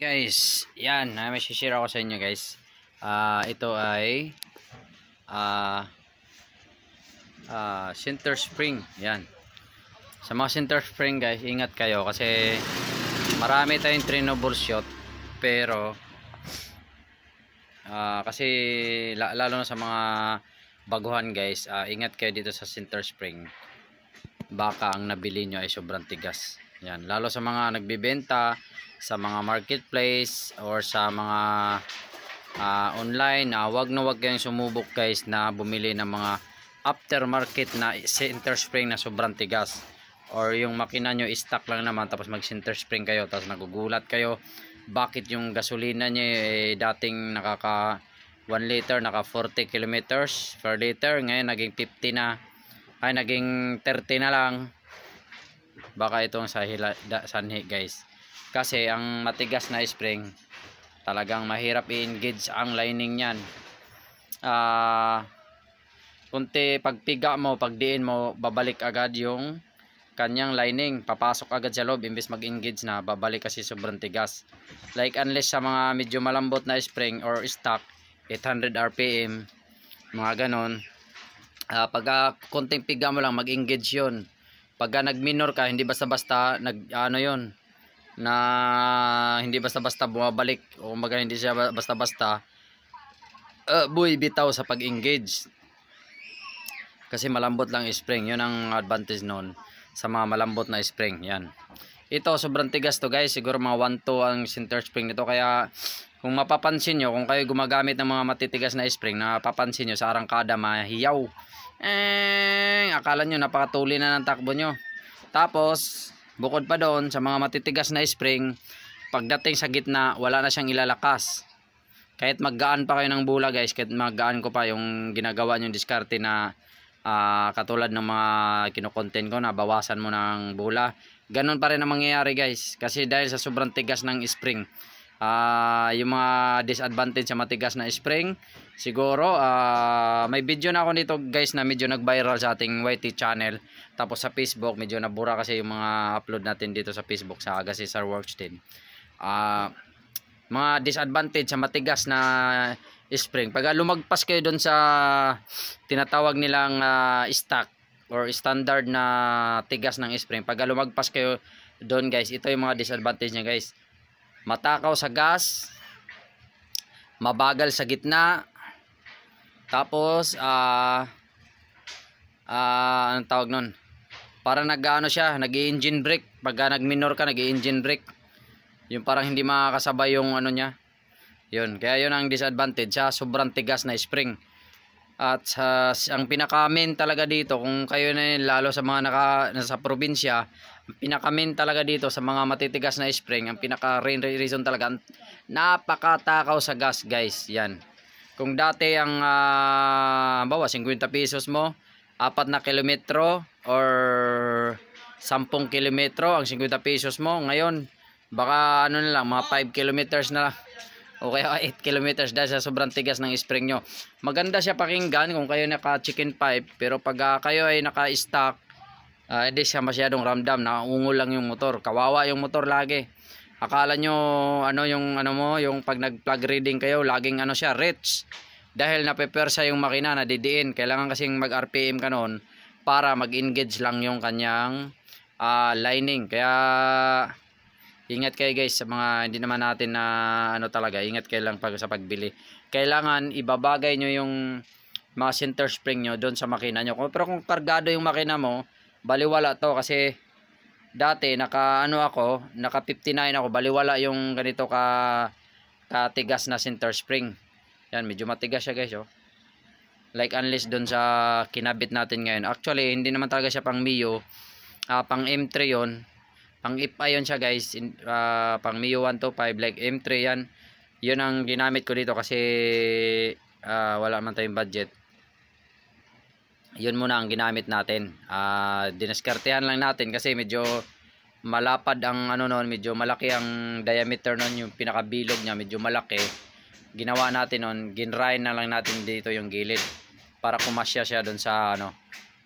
Guys, yan, may share ako sa inyo guys. Ito ay center spring. Yan. Sa mga center spring guys, ingat kayo kasi marami tayong trainable shot, pero kasi lalo na sa mga baguhan guys, ingat kayo dito sa center spring. Baka ang nabili nyo ay sobrang tigas. Yan, lalo sa mga nagbibenta sa mga marketplace or sa mga online, wag kayong sumubok guys na bumili ng mga aftermarket na center spring na sobrang tigas, or yung makina nyo stock lang naman tapos mag center spring kayo tapos nagugulat kayo bakit yung gasolina nyo dating nakaka 1 liter naka 40 kilometers per liter, ngayon naging 50 na, ay naging 30 na lang. Baka itong sanhi guys, kasi ang matigas na spring talagang mahirap i-engage ang lining niyan. Kunti pagpiga mo, pagdiin mo, babalik agad yung kanyang lining, papasok agad sa loob imbes mag-engage na, babalik kasi sobrang tigas. Like unless sa mga medyo malambot na spring or stock 800 rpm mga ganon, pag konting piga mo lang mag-engage yun. Pagka nag-minor ka, hindi basta-basta yun na hindi basta-basta bumabalik, o kumbaga hindi siya basta-basta bitaw sa pag-engage kasi malambot lang spring. Yun ang advantage noon sa mga malambot na spring. Yan, ito sobrang tigas to guys, siguro mga 1-2 ang center spring nito, kaya kung mapapansin nyo, kung kayo gumagamit ng mga matitigas na spring, napapansin nyo sa arangkada mahiyaw, akala nyo napakatuli na ng takbo nyo. Tapos bukod pa doon sa mga matitigas na spring, pagdating sa gitna wala na siyang ilalakas. Kahit maggaan pa kayo ng bula guys, kahit maggaan ko pa yung ginagawa nyo diskarte na katulad ng mga kinokontent ko na bawasan mo ng bula, ganun pa rin ang mangyayari guys, kasi dahil sa sobrang tigas ng spring. Yung mga disadvantage sa matigas na spring, siguro may video na ako dito guys na medyo nag-viral sa ating YT channel, tapos sa Facebook medyo nabura kasi yung mga upload natin dito sa Facebook sa Agassi Sir Works din. Mga disadvantage sa matigas na spring, pag lumagpas kayo doon sa tinatawag nilang stock or standard na tigas ng spring, pag lumagpas kayo doon guys, ito yung mga disadvantage niya guys: matakaw sa gas, mabagal sa gitna, tapos anong tawag nun, parang siya, nag-engine brake. Pagka nag-minor ka, nag-engine brake, yung parang hindi makakasabay yung ano niya. Yun, kaya yun ang disadvantage sa sobrang tigas na spring. At ang pinaka-main talaga dito, kung kayo na yun, lalo sa mga nasa probinsya, ang pinaka-main talaga dito sa mga matitigas na spring, ang pinaka-reason talaga, napakatakaw sa gas guys. Yan, kung dati ang bawa 50 pesos mo 4 na kilometro or 10 kilometro ang 50 pesos mo, ngayon baka ano na lang, mga 5 kilometers na lang, o kaya 8 kilometers dahil sa sobrang tigas ng spring nyo. Maganda siya pakinggan kung kayo naka chicken pipe, pero pag kayo ay naka stock, hindi siya masyadong ramdam, naungol lang yung motor, kawawa yung motor lagi. Akala nyo yung pag nag plug reading kayo, laging siya rich, dahil napepersa yung makina, nadidiin. Kailangan kasing mag RPM ka noon para mag engage lang yung kanyang lining. Kaya ingat kayo guys sa mga hindi naman natin na talaga, ingat kayo lang sa pagbili. Kailangan ibabagay nyo yung mga center spring nyo doon sa makina nyo. Pero kung kargado yung makina mo, baliwala to, kasi dati naka 59 ako, baliwala yung ganito katigas na center spring. Yan, medyo matigas siya guys, oh. Like unless doon sa kinabit natin ngayon. Actually hindi naman talaga siya pang Mio, pang M3 yon, pang IPA yun siya guys, pang Mio 125 like M3 yan. Yun ang ginamit ko dito kasi wala man tayong budget. Yun muna ang ginamit natin. Dinaskartehan lang natin kasi medyo malapad ang noon, medyo malaki ang diameter noon, yung pinakabilog niya medyo malaki. Ginawa natin noon, ginrain na lang natin dito yung gilid para kumasya siya doon sa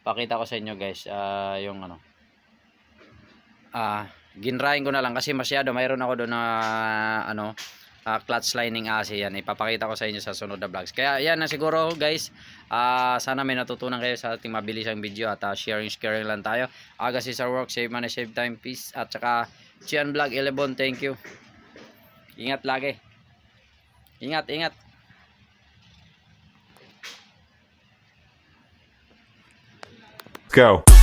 pakita ko sa inyo guys, yung ginrain ko na lang kasi masyado, mayroon ako doon na ano, clutch lining AC. Yan, ipapakita ko sa inyo sa sunod na vlogs. Kaya yan na siguro guys, sana may natutunan kayo sa ating mabilisang video at sharing lang tayo. Aga si Sir Work, save money, save time, peace. At saka Chian Vlog 11, thank you. Ingat lagi. Ingat, ingat. Go.